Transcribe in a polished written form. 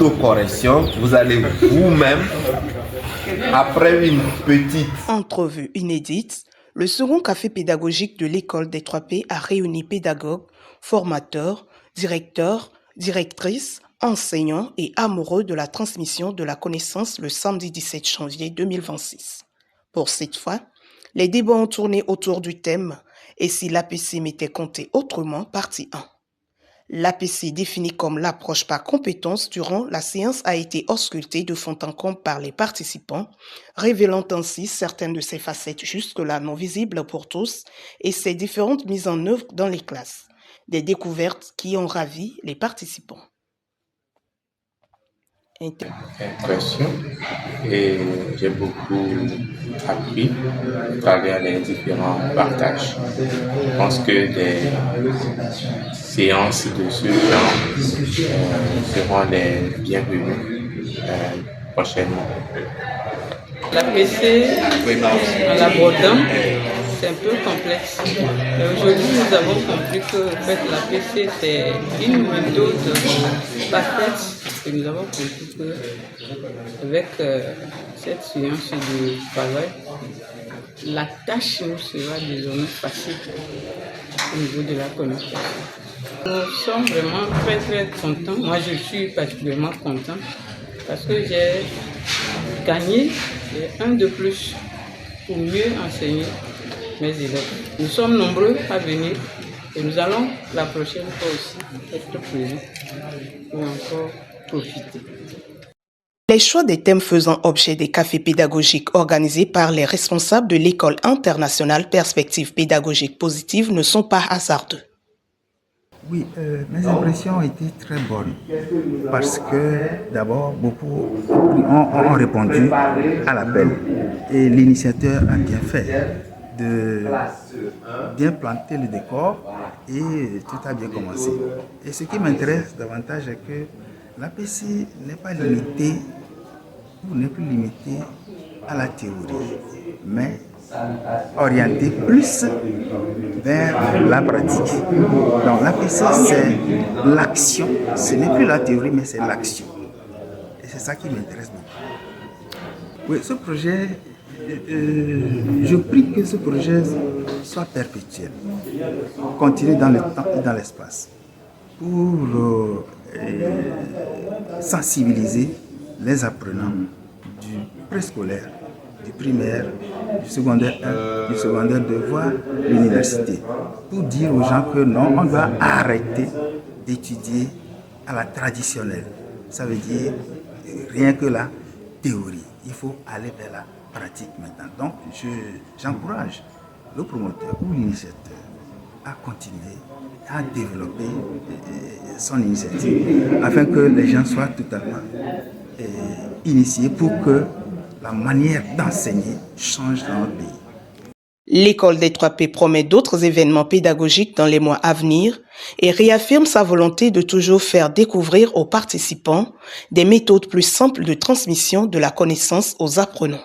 Autocorrection, vous allez vous-même, après une petite entrevue inédite, le second café pédagogique de l'école des 3P a réuni pédagogues, formateurs, directeurs, directrices, enseignants et amoureux de la transmission de la connaissance le samedi 17 janvier 2026. Pour cette fois, les débats ont tourné autour du thème « Et si l'APC m'était compté autrement ?» partie 1. L'APC, définie comme l'approche par compétence durant la séance, a été auscultée de fond en comble par les participants, révélant ainsi certaines de ses facettes jusque-là non visibles pour tous et ses différentes mises en œuvre dans les classes. Des découvertes qui ont ravi les participants. Impression et j'ai beaucoup appris à travers les différents partages. Je pense que des séances de ce genre seront les bienvenues prochainement. La PC, en l'abordant, c'est un peu complexe. Aujourd'hui, nous avons compris que en fait, la PC, c'est une méthode parfaite. Et nous avons compris qu'avec cette séance de travail, la tâche nous sera désormais facile au niveau de la communication. Nous sommes vraiment très très contents. Moi, je suis particulièrement content parce que j'ai gagné un de plus pour mieux enseigner mes élèves. Nous sommes nombreux à venir et nous allons la prochaine fois aussi être présents pour encore profiter. Les choix des thèmes faisant objet des cafés pédagogiques organisés par les responsables de l'école internationale Perspectives pédagogiques positives ne sont pas hasardeux. Oui, mes impressions ont été très bonnes parce que d'abord beaucoup ont répondu à l'appel et l'initiateur a bien fait de bien planter le décor et tout a bien commencé. Et ce qui m'intéresse davantage est que l'APC n'est pas limité ou n'est plus limité à la théorie, mais orienté plus vers la pratique. Donc l'APC, c'est l'action. Ce n'est plus la théorie, mais c'est l'action. Et c'est ça qui m'intéresse beaucoup. Oui, ce projet, je prie que ce projet soit perpétuel, continue dans le temps et dans l'espace, pour sensibiliser les apprenants du préscolaire, du primaire, du secondaire 1, du secondaire 2, voire l'université, pour dire aux gens que non, on doit arrêter d'étudier à la traditionnelle. Ça veut dire rien que la théorie. Il faut aller vers la pratique maintenant. Donc, j'encourage le promoteur ou l'initiateur à continuer à développer son initiative afin que les gens soient totalement initiés pour que la manière d'enseigner change dans notre pays. L'école des 3P promet d'autres événements pédagogiques dans les mois à venir et réaffirme sa volonté de toujours faire découvrir aux participants des méthodes plus simples de transmission de la connaissance aux apprenants.